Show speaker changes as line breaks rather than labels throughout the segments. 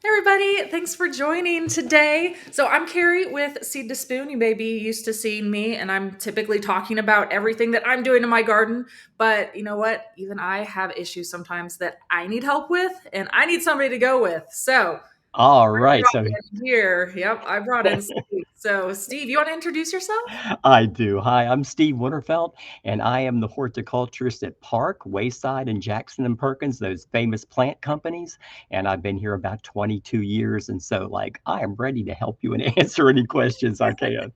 Hey everybody, thanks for joining today. So I'm Carrie with Seed to Spoon. You may be used to seeing me, and I'm typically talking about everything that I'm doing in my garden. But you know what? Even I have issues sometimes that I need help with, and I need somebody to go with. So
All
I
right.
brought in here. Yep, I brought in Steve. So Steve, you want to introduce yourself?
I do. Hi, I'm Steve Winterfeld, and I am the horticulturist at Park, Wayside, and Jackson and Perkins, those famous plant companies. And I've been here about 22 years. And so, I am ready to help you and answer any questions I can.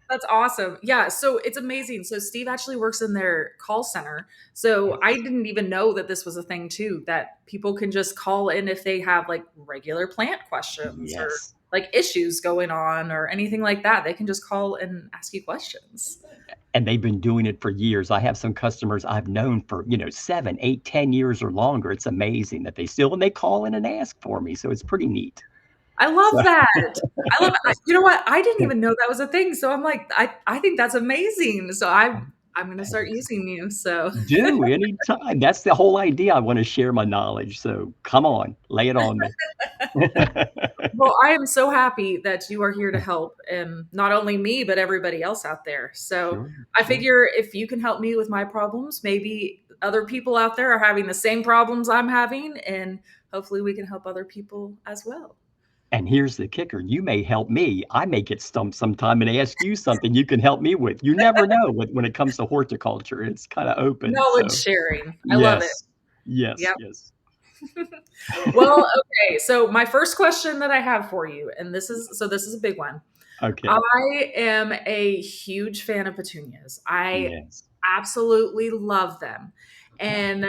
That's awesome. Yeah, so it's amazing. So Steve actually works in their call center. So I
Yes.
didn't even know that this was a thing too, that people can just call in if they have like regular plant questions or
Yes.
like issues going on or anything like that. They can just call and ask you questions.
And they've been doing it for years. I have some customers I've known for, 7, 8, 10 years or longer. It's amazing that and they call in and ask for me. So it's pretty neat.
I love
So
that. I love it. You know what? I didn't even know that was a thing. So I'm like, I think that's amazing. So I'm gonna start using you. So
Do anytime. That's the whole idea. I want to share my knowledge. So come on, lay it on me.
well, I am so happy that you are here to help, and not only me, but everybody else out there. So
Sure,
I
sure.
figure if you can help me with my problems, maybe other people out there are having the same problems I'm having, and hopefully we can help other people as well.
And here's the kicker. You may help me. I may get stumped sometime and ask you something you can help me with. You never know when it comes to horticulture. It's kind of open.
Knowledge
So
sharing. I love it.
yes, yes,
Yep.
yes.
Well, okay. So my first question that I have for you, and this is a big one.
Okay.
I am a huge fan of petunias. I
Yes.
absolutely love them. And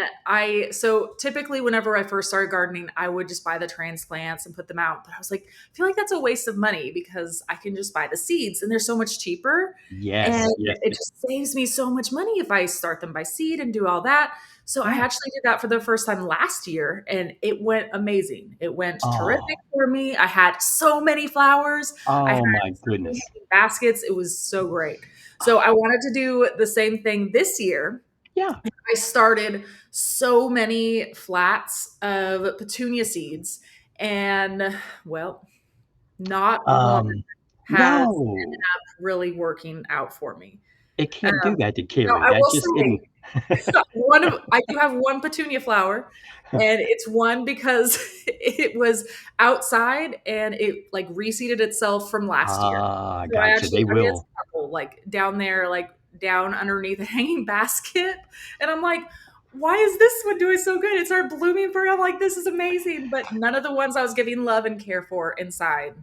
so typically, whenever I first started gardening, I would just buy the transplants and put them out. But I was like, I feel like that's a waste of money because I can just buy the seeds and they're so much cheaper. And
Yes, yes,
it
yes.
just saves me so much money if I start them by seed and do all that. So I
Yeah.
actually did that for the first time last year and it went amazing. It went terrific
Oh,
for me. I had so many flowers. I had
oh my
so many
goodness.
hanging baskets. It was so great. So I wanted to do the same thing this year.
Yeah.
I started so many flats of petunia seeds, and well, not one
Um,
has ended
no,
up really working out for me.
it can't do that to
Now
Carrie.
I
That
will
just
say
isn't.
I do have one petunia flower, and it's one because it was outside and it like reseeded itself from last year.
Ah,
So
gotcha. They
I mean, it's
will.
a couple like down there, like down underneath a hanging basket, and I'm like, why is this one doing so good? It started blooming for. I'm like, this is amazing, but none of the ones I was giving love and care for inside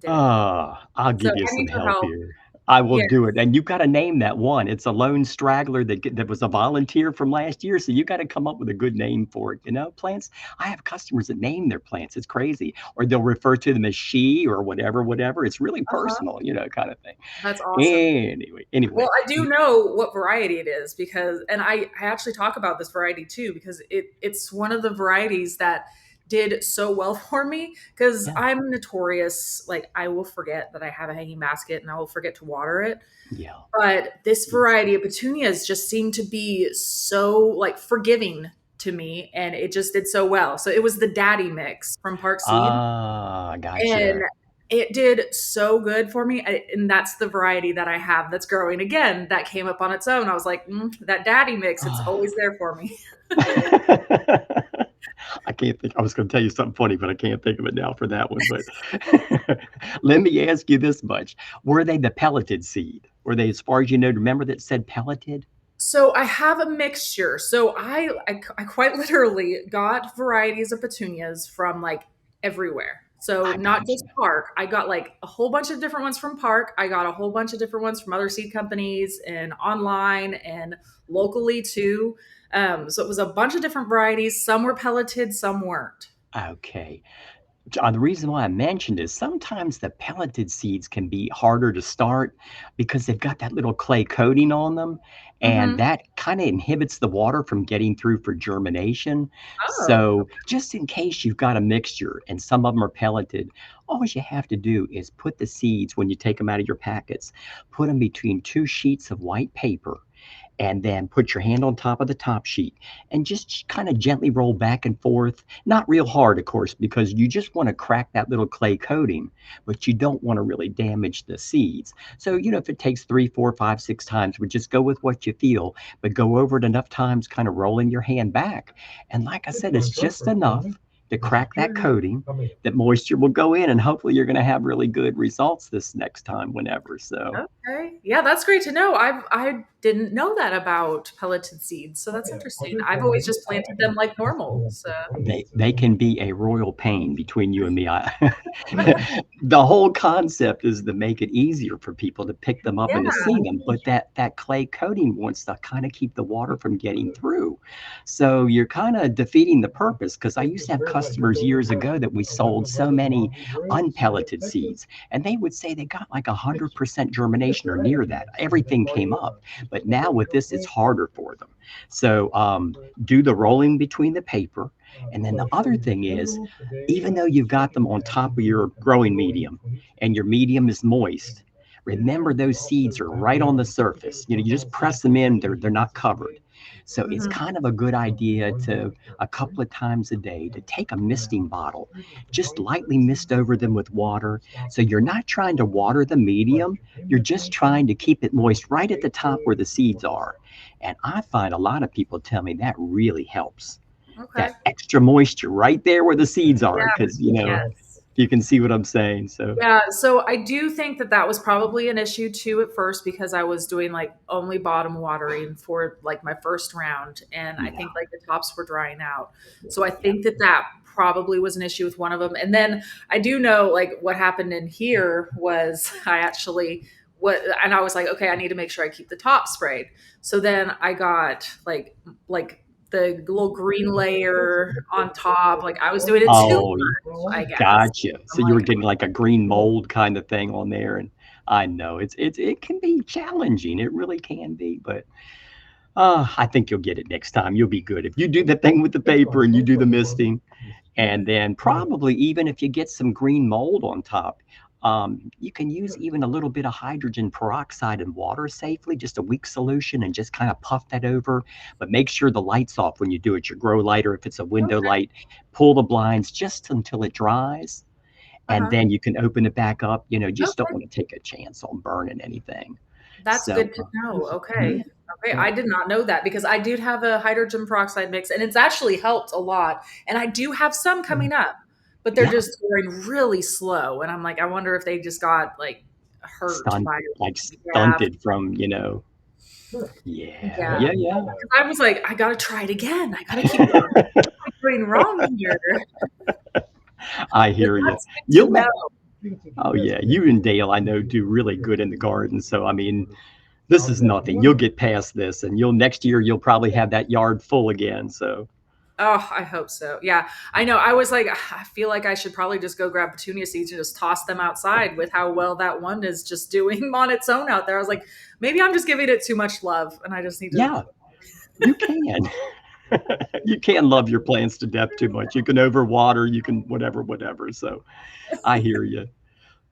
did.
Ah, I'll
So
give you
I need
some
your
help
help.
here. I will
Yeah.
do it, and you gotta name that one. It's a lone straggler that was a volunteer from last year, so you gotta come up with a good name for it, plants. I have customers that name their plants, it's crazy, or they'll refer to them as she or whatever, whatever. It's really
Uh-huh.
personal, kind of thing.
That's awesome.
Anyway,
Well, I do know what variety it is because, and I actually talk about this variety too because it's one of the varieties that did so well for me because
yeah,
I'm notorious. Like I will forget that I have a hanging basket and I will forget to water it.
yeah,
But this
yes.
variety of petunias just seemed to be so like forgiving to me and it just did so well. So it was the daddy mix from Park Seed
Ah,
and
gotcha.
it did so good for me, and that's the variety that I have that's growing again. That came up on its own. I was like, that daddy mix. It's always
Ah.
there for me.
I can't think. I was going to tell you something funny, but I can't think of it now for that one. But let me ask you this much: Were they the pelleted seed? Were they, as far as you know, remember that said pelleted?
So I have a mixture. So I quite literally got varieties of petunias from like everywhere. So
I
not
got
just
you.
Park. I got like a whole bunch of different ones from Park. I got a whole bunch of different ones from other seed companies and online and locally too. So it was a bunch of different varieties. Some were pelleted, some weren't.
Okay. The reason why I mentioned is sometimes the pelleted seeds can be harder to start because they've got that little clay coating on them, and
Hmm.
that kind of inhibits the water from getting through for germination.
Oh,
So, just in case you've got a mixture and some of them are pelleted, all you have to do is put the seeds when you take them out of your packets, put them between two sheets of white paper and then put your hand on top of the top sheet and just kind of gently roll back and forth. Not real hard, of course, because you just want to crack that little clay coating, but you don't want to really damage the seeds. So, if it takes 3, 4, 5, 6 times, we just go with what you feel, but go over it enough times, kind of rolling your hand back. And like I said, it's just enough to crack that coating that moisture will go in, and hopefully you're going to have really good results this next time, whenever. So,
Okay. Yeah, that's great to know. I didn't know that about pelleted seeds, so that's interesting. I've always just planted them like normal. So
they can be a royal pain between you and me. The whole concept is to make it easier for people to pick them up and to
yeah.
see them, but that clay coating wants to kind of keep the water from getting through. So you're kind of defeating the purpose, because I used to have customers years ago that we sold so many unpelleted seeds, and they would say they got like 100% germination or near that. Everything came up, but now with this, it's harder for them. So do the rolling between the paper. And then the other thing is, even though you've got them on top of your growing medium and your medium is moist, remember those seeds are right on the surface. You just press them in, they're not covered. So it's
Mhm.
kind of a good idea to, a couple of times a day, to take a misting bottle, just lightly mist over them with water. So you're not trying to water the medium, you're just trying to keep it moist right at the top where the seeds are. And I find a lot of people tell me that really helps.
Okay.
That extra moisture right there where the seeds are,
Yeah.
because
Yes.
you can see what I'm saying. So
Yeah, so I do think that that was probably an issue too at first because I was doing like only bottom watering for like my first round, and I
yeah,
think like the tops were drying out. So I
yeah.
think that that probably was an issue with one of them. And then I do know like what happened in here was I actually what and I was like, okay, I need to make sure I keep the top sprayed. So then I got like the little green layer on top. Like I was doing it too
Oh,
much, I guess.
gotcha. So
I'm
you were
like,
getting like a green mold kind of thing on there, and I know it can be challenging. It really can be, but I think you'll get it next time. You'll be good if you do the thing with the paper and you do the misting. And then probably even if you get some green mold on top, you can use even a little bit of hydrogen peroxide and water safely, just a weak solution, and just kind of puff that over. But make sure the light's off when you do it. Your grow light, or if it's a window
okay.
light, pull the blinds just until it dries. And
Uh-huh.
then you can open it back up. Just don't
Okay.
want to take a chance on burning anything.
That's
So,
good to know.
yeah,
Okay. Okay.
yeah,
I did not know that because I did have a hydrogen peroxide mix and it's actually helped a lot. And I do have some coming up, but they're
yeah.
just going really slow. And I'm like, I wonder if they just got like hurt
Stunt,
by,
like
yeah,
stunted from, yeah,
yeah.
yeah, yeah.
'Cause I was like, I got to try it again. I got to keep going. What am I doing wrong here?
I
But
hear you.
that's good to
You'll
know.
let Oh yeah, you and Dale I know do really good in the garden. So I mean, this is nothing. You'll get past this, and you'll next year you'll probably have that yard full again. So
Oh, I hope so. Yeah, I know. I was like, I feel like I should probably just go grab petunia seeds and just toss them outside with how well that one is just doing on its own out there. I was like, maybe I'm just giving it too much love and I just need to.
yeah, you can. You can love your plants to death too much. You can overwater. You can whatever, whatever. So I hear you.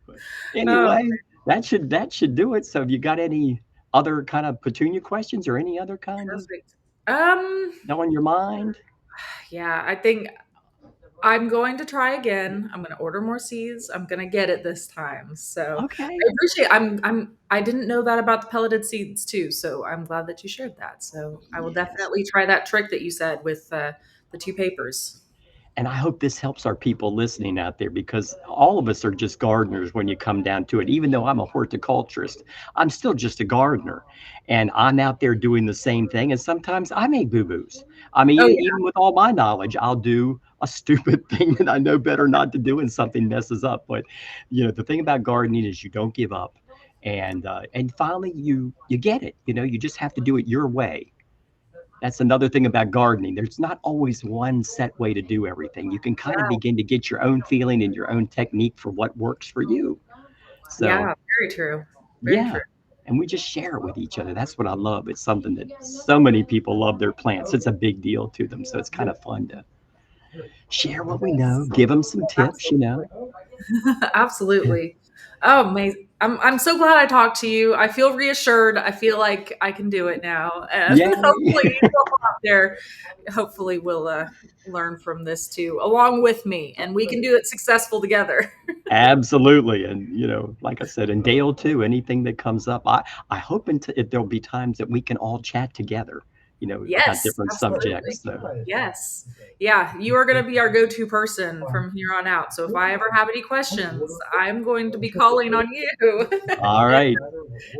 But
Oh,
anyway, that should do it. So have you got any other kind of petunia questions, or any other kind of
perfect.
on your mind?
Yeah, I think I'm going to try again. I'm going to order more seeds. I'm going to get it this time. So
Okay.
I appreciate. I didn't know that about the pelleted seeds too. So I'm glad that you shared that. So I will
Yes.
definitely try that trick that you said with the two papers.
And I hope this helps our people listening out there, because all of us are just gardeners when you come down to it. Even though I'm a horticulturist, I'm still just a gardener. And I'm out there doing the same thing. And sometimes I make boo boos. I mean,
Oh
even with all my knowledge, I'll do a stupid thing that I know better not to do, and something messes up. But, the thing about gardening is you don't give up. And finally you get it. You just have to do it your way. That's another thing about gardening. There's not always one set way to do everything. You can kind of
yeah.
begin to get your own feeling and your own technique for what works for you. So,
Yeah, very true. Very
yeah.
true.
And we just share it with each other. That's what I love. It's something that so many people love their plants. It's a big deal to them. So it's kind of fun to share what we know, give them some tips.
Absolutely. Absolutely. Oh, amazing. I'm so glad I talked to you. I feel reassured. I feel like I can do it now, and
Yay.
hopefully, people out there, hopefully, will learn from this too, along with me, and we can do it successful together.
Absolutely. And, like I said, and Dale too, anything that comes up, I hope there'll be times that we can all chat together, about
Yes,
different
absolutely.
subjects. So,
Yes. Yeah, you are going to be our go-to person from here on out. So if I ever have any questions, I'm going to be calling on you.
all right.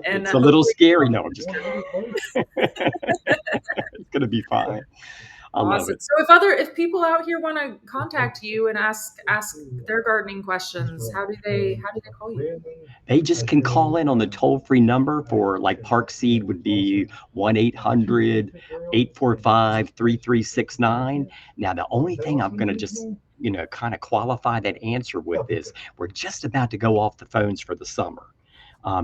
And
It's a little
hopefully,
scary. No, I'm just it's going to be fine. I love
awesome.
it.
So if people out here want to contact you and ask their gardening questions, how do they call you?
They just can call in on the toll-free number for like Park Seed would be 1-800-845-3369. Now, the only thing I'm going to just, kind of qualify that answer with is we're just about to go off the phones for the summer.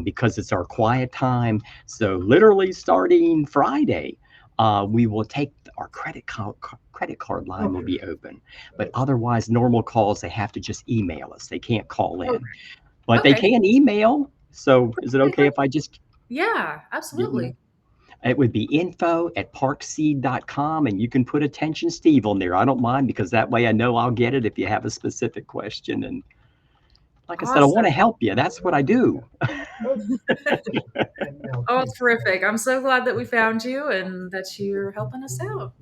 Because it's our quiet time. So literally starting Friday, we will take our credit card line will be open, but otherwise normal calls they have to just email us. They can't call
Okay.
in, but they
Okay.
can email. So is it
Okay,
okay
great.
if I just
Yeah,
give them that?
absolutely.
It would be info@parkseed.com, and you can put attention Steve on there. I don't mind because that way I know I'll get it if you have a specific question. And like I said, I want to
Awesome.
help you. That's what I do.
Oh, it's terrific. I'm so glad that we found you and that you're helping us out.